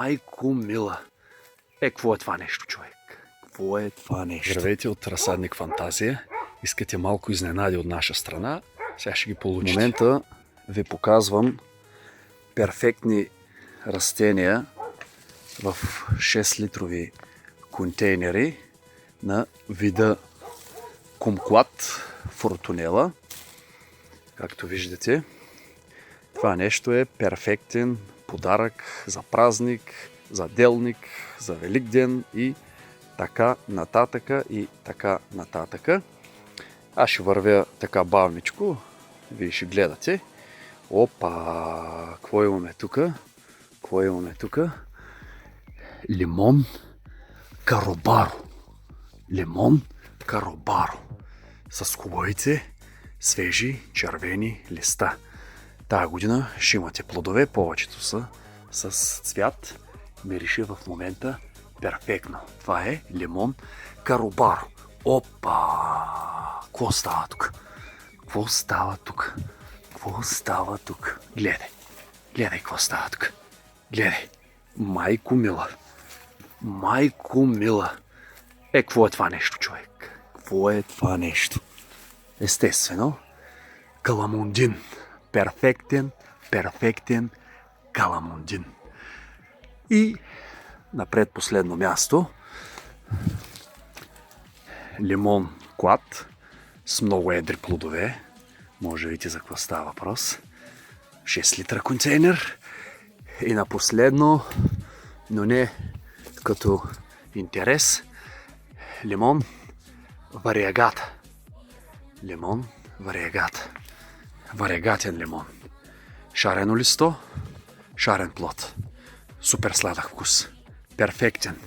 Майко мила. Какво е това нещо, човек? Какво е това нещо? Здравейте от Разсадник Фантазия. Искате малко изненади от наша страна? Сега ще ги получите. В момента ви показвам перфектни растения в 6-литрови контейнери на вида Кумклад Фортунела. Както виждате, това нещо е перфектен подарък за празник, за делник, за Великден и така нататъка и така нататъка. Аз ще вървя така бавничко, вие ще гледате. Опа! Какво имаме тук? Какво имаме тук? Лимон Каробаро. Лимон Каробаро. С хубавите свежи червени листа. Тая година ще имате плодове, повечето са с цвят. Мирише в момента перфектно. Това е лимон Каробаро. Опа! Какво става тук? Какво става тук? Какво става тук? Гледай. Гледай какво става тук. Гледай. Майко мила. Майко мила. Какво е това нещо, човек? Какво е това нещо? Естествено, каламундин. Перфектен каламундин. И на предпоследно място лимон клад с много едри плодове. Може да видите за какво става въпрос. 6 литра контейнер. И на последно, но не като интерес, лимон вариагата. Лимон вариагата. Вариагатен лимон. Шарено листо, шарен плод. Супер сладък вкус. Перфектен.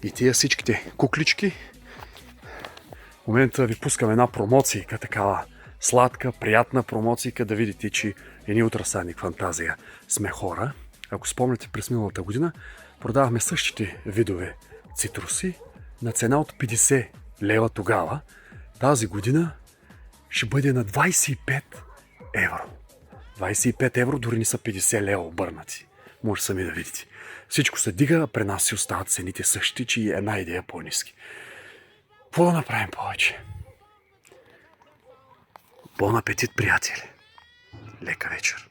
И тия всичките куклички. В момента ви пускам една промоцийка, такава сладка, приятна промоцийка, да видите, че ние от Разсадник Фантазия сме хора. Ако спомняте, през миналата година продавахме същите видове цитруси на цена от 50 лева тогава. Тази година ще бъде на 25 евро. 25 евро дори не са 50 лева обърнати. Може сами да видите. Всичко се дига, а при нас си остават цените същи, че и една идея по-ниски. Какво да направим повече? Бон апетит, приятели! Лека вечер!